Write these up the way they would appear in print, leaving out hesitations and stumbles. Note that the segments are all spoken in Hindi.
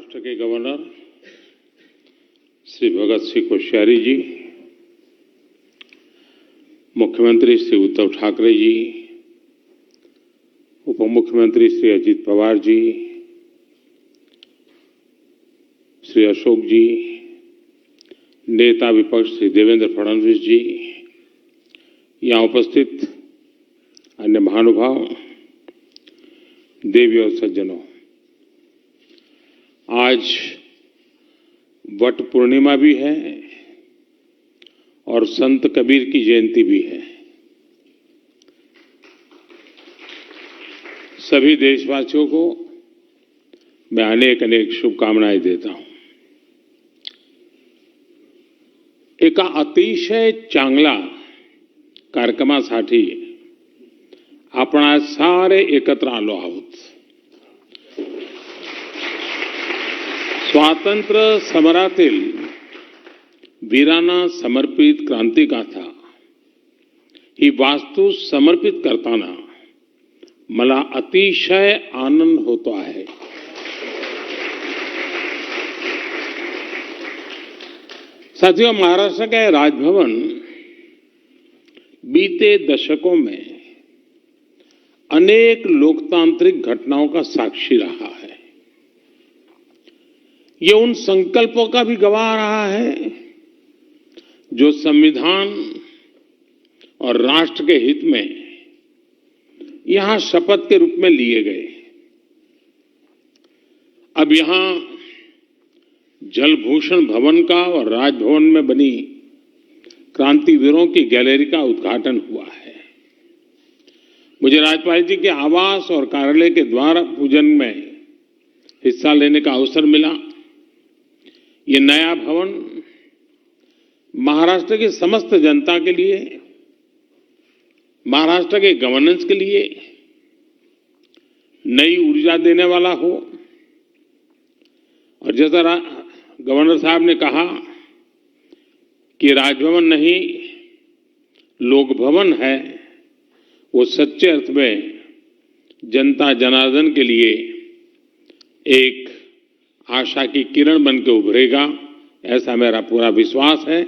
महाराष्ट्र के गवर्नर श्री भगत सिंह कोश्यारी जी, मुख्यमंत्री श्री उद्धव ठाकरे जी, उप मुख्यमंत्री श्री अजित पवार जी, श्री अशोक जी, नेता विपक्ष श्री देवेंद्र फडणवीस जी, यहाँ उपस्थित अन्य महानुभाव, देवी और सज्जनों, आज वट पूर्णिमा भी है और संत कबीर की जयंती भी है। सभी देशवासियों को मैं अनेक अनेक शुभकामनाएं देता हूं। एका अतिशय चांगला कार्यक्रमासाठी आपण आज सारे एकत्र आलो आहोत। स्वातंत्र्य समरातील वीरांना समर्पित क्रांतिगाथा ही वास्तू समर्पित करताना मला अतिशय आनंद होतो आहे। साथियों, महाराष्ट्र के राजभवन बीते दशकों में अनेक लोकतांत्रिक घटनाओं का साक्षी रहा है। ये उन संकल्पों का भी गवाह रहा है जो संविधान और राष्ट्र के हित में यहां शपथ के रूप में लिए गए। अब यहां जलभूषण भवन का और राजभवन में बनी क्रांतिवीरों की गैलरी का उद्घाटन हुआ है। मुझे राज्यपाल जी के आवास और कार्यालय के द्वार पूजन में हिस्सा लेने का अवसर मिला। ये नया भवन महाराष्ट्र की समस्त जनता के लिए, महाराष्ट्र के गवर्नेंस के लिए नई ऊर्जा देने वाला हो। और जैसा गवर्नर साहब ने कहा कि राजभवन नहीं लोक भवन है, वो सच्चे अर्थ में जनता जनार्दन के लिए एक आशा की किरण बनकर उभरेगा, ऐसा मेरा पूरा विश्वास है।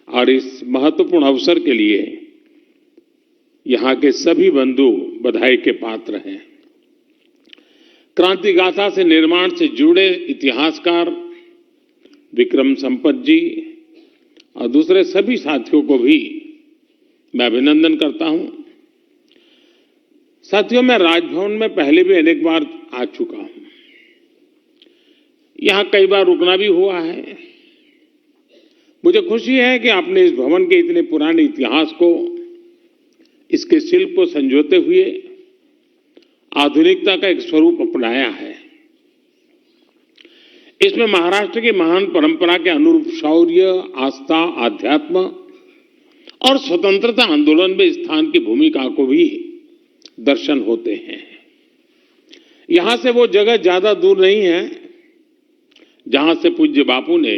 और इस महत्वपूर्ण अवसर के लिए यहां के सभी बंधु बधाई के पात्र हैं। क्रांति गाथा से निर्माण से जुड़े इतिहासकार विक्रम संपत जी और दूसरे सभी साथियों को भी मैं अभिनंदन करता हूं। साथियों, मैं राजभवन में पहले भी अनेक बार आ चुका हूं। यहां कई बार रुकना भी हुआ है। मुझे खुशी है कि आपने इस भवन के इतने पुराने इतिहास को, इसके शिल्प को संजोते हुए आधुनिकता का एक स्वरूप अपनाया है। इसमें महाराष्ट्र की महान परंपरा के अनुरूप शौर्य, आस्था, आध्यात्म और स्वतंत्रता आंदोलन में स्थान की भूमिका को भी दर्शन होते हैं। यहां से वो जगह ज्यादा दूर नहीं है जहां से पूज्य बापू ने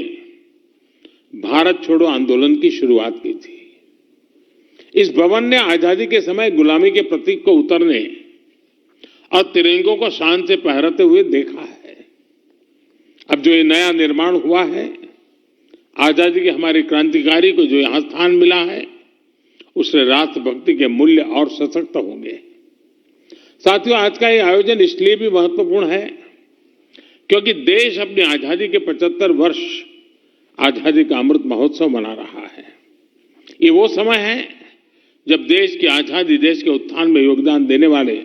भारत छोड़ो आंदोलन की शुरुआत की थी। इस भवन ने आजादी के समय गुलामी के प्रतीक को उतरने और तिरंगों को शान से फहराते हुए देखा है। अब जो ये नया निर्माण हुआ है, आजादी के हमारे क्रांतिकारी को जो यहां स्थान मिला है, उससे राष्ट्रभक्ति के मूल्य और सशक्त होंगे। साथियों, आज का ये आयोजन इसलिए भी महत्वपूर्ण है क्योंकि देश अपनी आजादी के 75 वर्ष आजादी का अमृत महोत्सव मना रहा है। ये वो समय है जब देश की आजादी, देश के उत्थान में योगदान देने वाले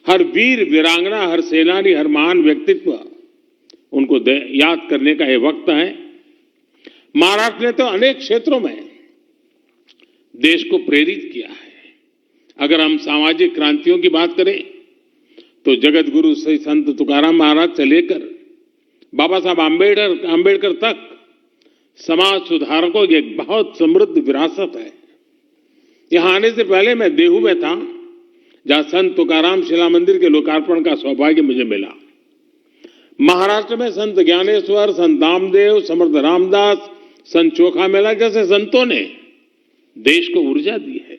हर वीर वीरांगना, हर सेनानी, हर महान व्यक्तित्व, उनको याद करने का ये वक्त है। महाराष्ट्र ने तो अनेक क्षेत्रों में देश को प्रेरित किया है। अगर हम सामाजिक क्रांतियों की बात करें तो जगत गुरु श्री संत तुकाराम महाराज से लेकर बाबा साहब आंबेडकर तक समाज सुधारकों की एक बहुत समृद्ध विरासत है। यहां आने से पहले मैं देहू में था, जहां संत तुकाराम शिला मंदिर के लोकार्पण का सौभाग्य मुझे मिला। महाराष्ट्र में संत ज्ञानेश्वर, संत नामदेव, समर्थ रामदास, संत चोखा मेला जैसे संतों ने देश को ऊर्जा दी है।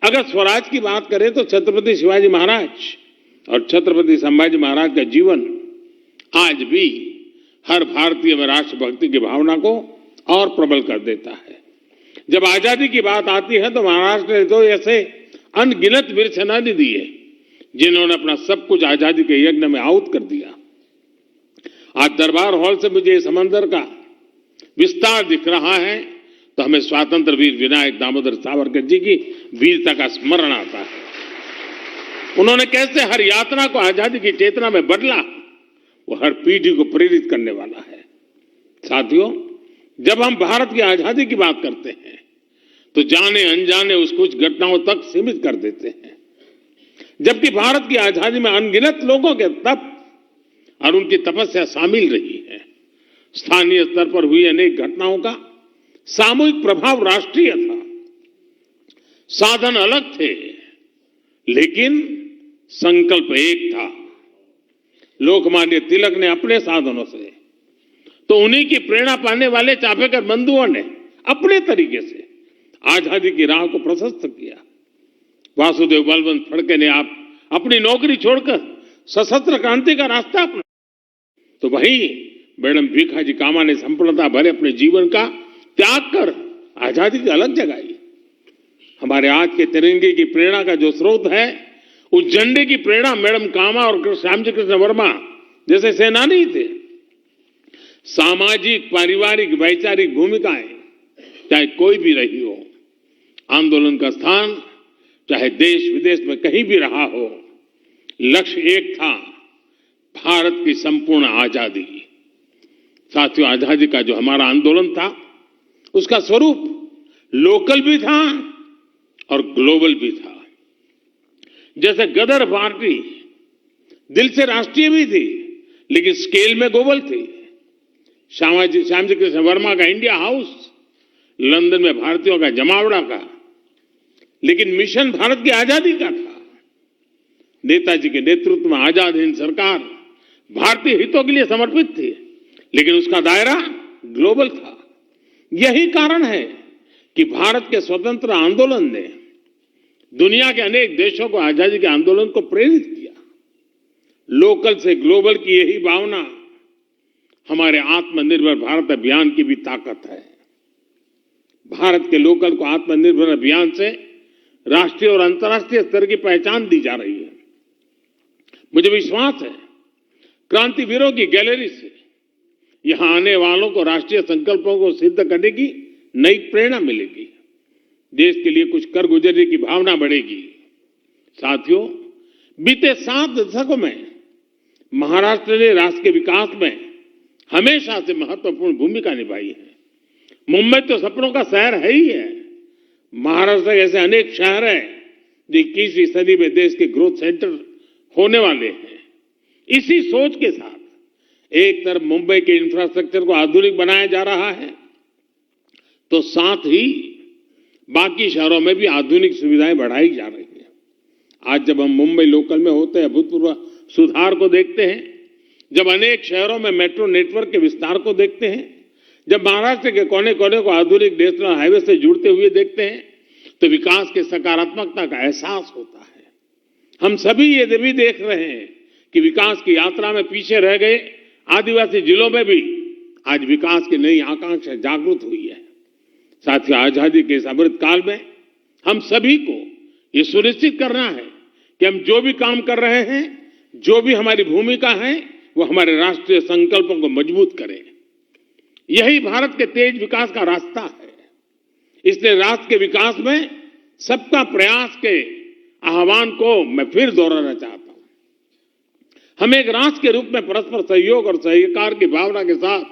अगर स्वराज की बात करें तो छत्रपति शिवाजी महाराज और छत्रपति संभाजी महाराज का जीवन आज भी हर भारतीय में राष्ट्रभक्ति की भावना को और प्रबल कर देता है। जब आजादी की बात आती है तो महाराष्ट्र ने तो ऐसे अनगिनत वीर सेनानी दिए जिन्होंने अपना सब कुछ आजादी के यज्ञ में आहुत कर दिया। आज दरबार हॉल से मुझे समंदर का विस्तार दिख रहा है तो हमें स्वतंत्र वीर विनायक दामोदर सावरकर जी की वीरता का स्मरण आता है। उन्होंने कैसे हर यात्रा को आजादी की चेतना में बदला, वो हर पीढ़ी को प्रेरित करने वाला है। साथियों, जब हम भारत की आजादी की बात करते हैं तो जाने अनजाने उस कुछ घटनाओं तक सीमित कर देते हैं, जबकि भारत की आजादी में अनगिनत लोगों के तप और उनकी तपस्या शामिल रही है। स्थानीय स्तर पर हुई अनेक घटनाओं का सामूहिक प्रभाव राष्ट्रीय था। साधन अलग थे लेकिन संकल्प एक था। लोकमान्य तिलक ने अपने साधनों से तो उन्हीं की प्रेरणा पाने वाले चापेकर बंधुओं ने अपने तरीके से आजादी की राह को प्रशस्त किया। वासुदेव बलवंत फड़के ने आप अपनी नौकरी छोड़कर सशस्त्र क्रांति का रास्ता अपना, तो वहीं मैडम भीखाजी कामा ने संपूर्णता भरे अपने जीवन का त्याग कर आजादी की अलग जगाई। हमारे आज के तिरंगे की प्रेरणा का जो स्रोत है, उस झंडे की प्रेरणा मैडम कामा और श्यामजी कृष्ण वर्मा जैसे सेनानी थे। सामाजिक, पारिवारिक, वैचारिक भूमिकाएं चाहे कोई भी रही हो, आंदोलन का स्थान चाहे देश विदेश में कहीं भी रहा हो, लक्ष्य एक था, भारत की संपूर्ण आजादी। साथियों, आजादी का जो हमारा आंदोलन था उसका स्वरूप लोकल भी था और ग्लोबल भी था। जैसे गदर पार्टी दिल से राष्ट्रीय भी थी लेकिन स्केल में ग्लोबल थी। श्यामजी कृष्ण वर्मा का इंडिया हाउस लंदन में भारतीयों का जमावड़ा का, लेकिन मिशन भारत की आजादी का था। नेताजी के नेतृत्व में आजाद हिंद सरकार भारतीय हितों के लिए समर्पित थी लेकिन उसका दायरा ग्लोबल था। यही कारण है कि भारत के स्वतंत्र आंदोलन ने दुनिया के अनेक देशों को आजादी के आंदोलन को प्रेरित किया। लोकल से ग्लोबल की यही भावना हमारे आत्मनिर्भर भारत अभियान की भी ताकत है। भारत के लोकल को आत्मनिर्भर अभियान से राष्ट्रीय और अंतर्राष्ट्रीय स्तर की पहचान दी जा रही है। मुझे विश्वास है क्रांतिवीरों की गैलरी से यहां आने वालों को राष्ट्रीय संकल्पों को सिद्ध करने की नई प्रेरणा मिलेगी। देश के लिए कुछ कर गुजरने की भावना बढ़ेगी। साथियों, बीते 7 दशकों में महाराष्ट्र ने राष्ट्र के विकास में हमेशा से महत्वपूर्ण भूमिका निभाई है। मुंबई तो सपनों का शहर है ही है। महाराष्ट्र ऐसे अनेक शहर हैं जो 21वीं सदी में देश के ग्रोथ सेंटर होने वाले हैं। इसी सोच के साथ एक तरफ मुंबई के इंफ्रास्ट्रक्चर को आधुनिक बनाया जा रहा है तो साथ ही बाकी शहरों में भी आधुनिक सुविधाएं बढ़ाई जा रही हैं। आज जब हम मुंबई लोकल में होते हैं, अभूतपूर्व सुधार को देखते हैं, जब अनेक शहरों में मेट्रो नेटवर्क के विस्तार को देखते हैं, जब महाराष्ट्र के कोने कोने को आधुनिक नेशनल हाईवे से जुड़ते हुए देखते हैं तो विकास के सकारात्मकता का एहसास होता है। हम सभी ये भी देख रहे हैं कि विकास की यात्रा में पीछे रह गए आदिवासी जिलों में भी आज विकास की नई आकांक्षा जागृत हुई है। साथियों, आजादी के इस अमृत काल में हम सभी को ये सुनिश्चित करना है कि हम जो भी काम कर रहे हैं, जो भी हमारी भूमिका है, वो हमारे राष्ट्रीय संकल्पों को मजबूत करें। यही भारत के तेज विकास का रास्ता है। इसलिए राष्ट्र के विकास में सबका प्रयास के आह्वान को मैं फिर दोहराना चाहता हूं। हमें एक राष्ट्र के रूप में परस्पर सहयोग और सहकार की भावना के साथ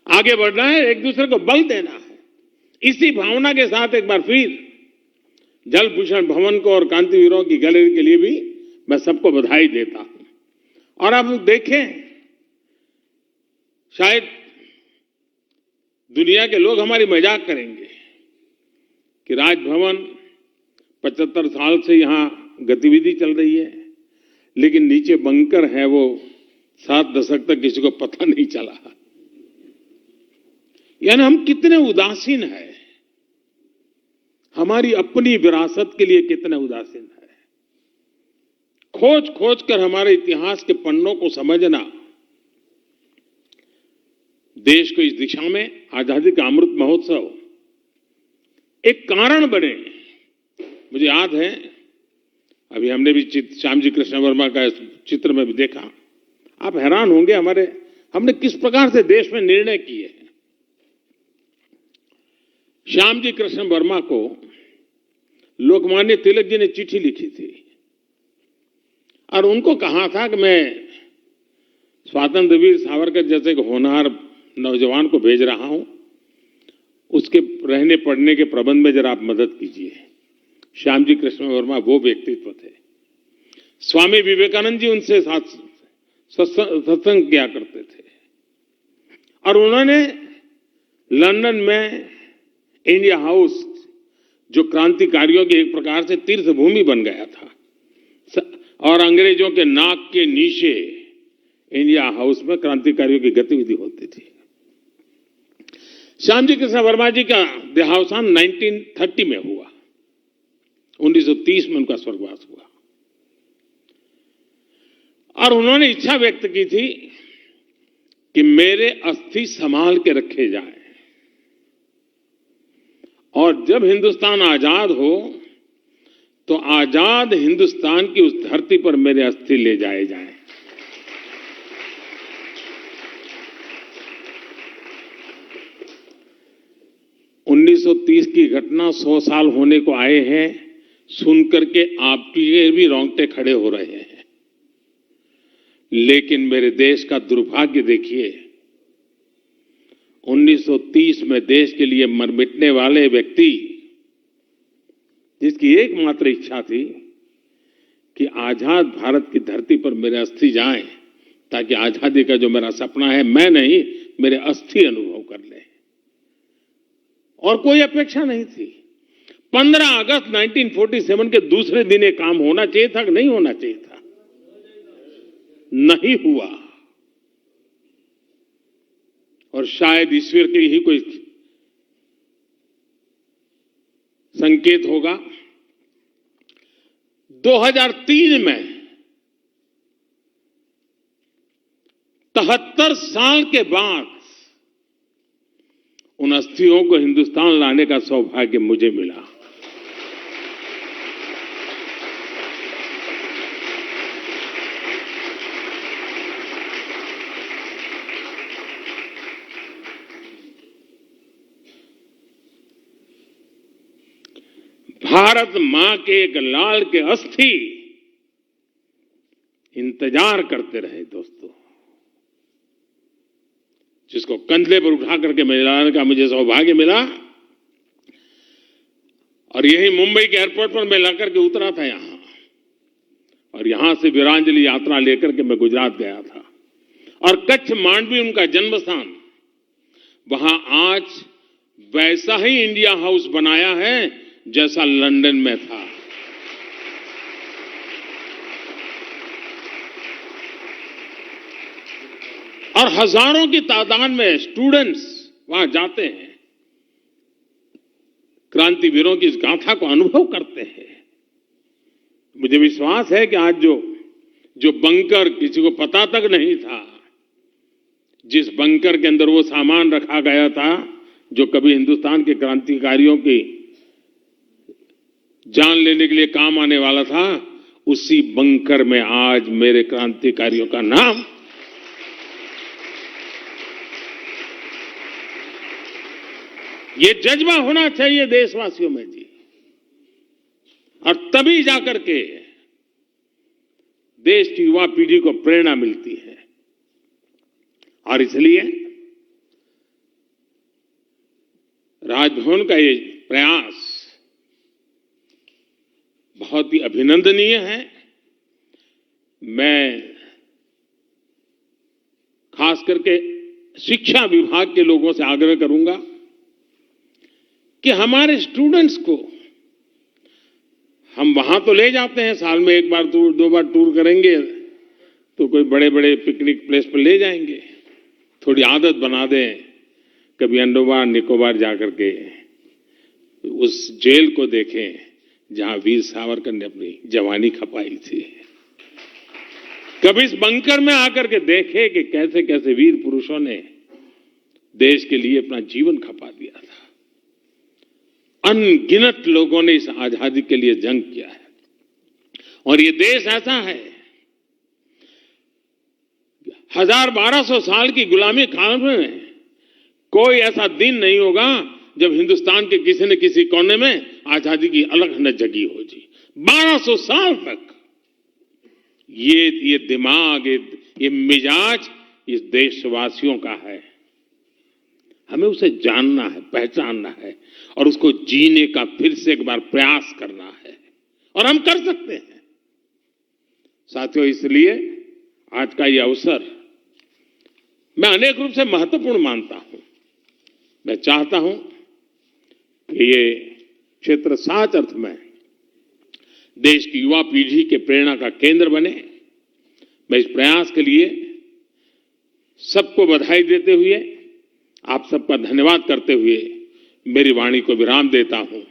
आगे बढ़ना है, एक दूसरे को बल देना है। इसी भावना के साथ एक बार फिर जल भूषण भवन को और क्रांतिवीरों की गैलरी के लिए भी मैं सबको बधाई देता हूं। और अब देखें, शायद दुनिया के लोग हमारी मजाक करेंगे कि राजभवन 75 साल से यहां गतिविधि चल रही है, लेकिन नीचे बंकर है वो 7 दशक तक किसी को पता नहीं चला। यानी हम कितने उदासीन हैं, हमारी अपनी विरासत के लिए कितने उदासीन है। खोज खोज कर हमारे इतिहास के पन्नों को समझना देश को इस दिशा में आजादी का अमृत महोत्सव एक कारण बने। मुझे याद है, अभी हमने भी श्याम जी कृष्ण वर्मा का चित्र में भी देखा। आप हैरान होंगे हमने किस प्रकार से देश में निर्णय किए हैं। श्याम जी कृष्ण वर्मा को लोकमान्य तिलक जी ने चिट्ठी लिखी थी और उनको कहा था कि मैं स्वातंत्र वीर सावरकर जैसे होनहार नौजवान को भेज रहा हूं, उसके रहने पढ़ने के प्रबंध में जरा आप मदद कीजिए। श्याम जी कृष्ण वर्मा वो व्यक्तित्व थे। स्वामी विवेकानंद जी उनसे साथ सत्संग किया करते थे और उन्होंने लंदन में इंडिया हाउस, जो क्रांतिकारियों की एक प्रकार से तीर्थ भूमि बन गया था, और अंग्रेजों के नाक के नीचे इंडिया हाउस में क्रांतिकारियों की गतिविधि होती थी। श्याम जी कृष्ण वर्मा जी का देहावसान 1930 में हुआ। 1930 में उनका स्वर्गवास हुआ और उन्होंने इच्छा व्यक्त की थी कि मेरे अस्थि संभाल के रखे जाए और जब हिंदुस्तान आजाद हो तो आजाद हिंदुस्तान की उस धरती पर मेरे अस्थि ले जाए जाएं। उन्नीस सौ 30 की घटना 100 साल होने को आए हैं, सुनकर के आपके भी रोंगटे खड़े हो रहे हैं। लेकिन मेरे देश का दुर्भाग्य देखिए, 1930 में देश के लिए मर मिटने वाले व्यक्ति, जिसकी एकमात्र इच्छा थी कि आजाद भारत की धरती पर मेरे अस्थि जाएं ताकि आजादी का जो मेरा सपना है, मैं नहीं मेरे अस्थि अनुभव कर ले, और कोई अपेक्षा नहीं थी। 15 अगस्त 1947 के दूसरे दिन ये काम होना चाहिए था कि नहीं होना चाहिए था? नहीं हुआ। और शायद ईश्वर के ही कोई संकेत होगा। 2003 में 73 साल के बाद उन अस्थियों को हिंदुस्तान लाने का सौभाग्य मुझे मिला। भारत मां के एक लाल के अस्थि इंतजार करते रहे दोस्तों, जिसको कंधे पर उठा करके मैं लाने का मुझे सौभाग्य मिला। और यही मुंबई के एयरपोर्ट पर मैं लाकर के उतरा था यहां, और यहां से वीरांजलि यात्रा लेकर के मैं गुजरात गया था। और कच्छ मांडवी उनका जन्म स्थान, वहां आज वैसा ही इंडिया हाउस बनाया है जैसा लंदन में था। और हजारों की तादाद में स्टूडेंट्स वहां जाते हैं, क्रांतिवीरों की इस गाथा को अनुभव करते हैं। मुझे विश्वास है कि आज जो बंकर किसी को पता तक नहीं था, जिस बंकर के अंदर वो सामान रखा गया था जो कभी हिंदुस्तान के क्रांतिकारियों की जान लेने के लिए काम आने वाला था, उसी बंकर में आज मेरे क्रांतिकारियों का नाम। ये जज्बा होना चाहिए देशवासियों में जी, और तभी जाकर के देश की युवा पीढ़ी को प्रेरणा मिलती है। और इसलिए राजभवन का ये प्रयास बहुत ही अभिनंदनीय है। मैं खास करके शिक्षा विभाग के लोगों से आग्रह करूंगा कि हमारे स्टूडेंट्स को हम वहां तो ले जाते हैं, साल में एक बार टूर, 2 बार टूर करेंगे तो कोई बड़े बड़े पिकनिक प्लेस पर ले जाएंगे। थोड़ी आदत बना दें, कभी अंडमान निकोबार जाकर के उस जेल को देखें जहां वीर सावरकर ने अपनी जवानी खपाई थी। कभी इस बंकर में आकर के देखें कि कैसे कैसे वीर पुरुषों ने देश के लिए अपना जीवन खपा दिया था। अनगिनत लोगों ने इस आजादी के लिए जंग किया है और ये देश ऐसा है, 1200 साल की गुलामी काल में कोई ऐसा दिन नहीं होगा जब हिंदुस्तान के किसी न किसी कोने में आजादी की अलग न जगी हो जी। 1200 साल तक ये दिमाग, ये मिजाज इस देशवासियों का है। हमें उसे जानना है, पहचानना है और उसको जीने का फिर से एक बार प्रयास करना है और हम कर सकते हैं साथियों। इसलिए आज का ये अवसर मैं अनेक रूप से महत्वपूर्ण मानता हूं। मैं चाहता हूं कि ये क्षेत्र सच अर्थ में देश की युवा पीढ़ी के प्रेरणा का केंद्र बने। मैं इस प्रयास के लिए सबको बधाई देते हुए, आप सबका धन्यवाद करते हुए मेरी वाणी को विराम देता हूं।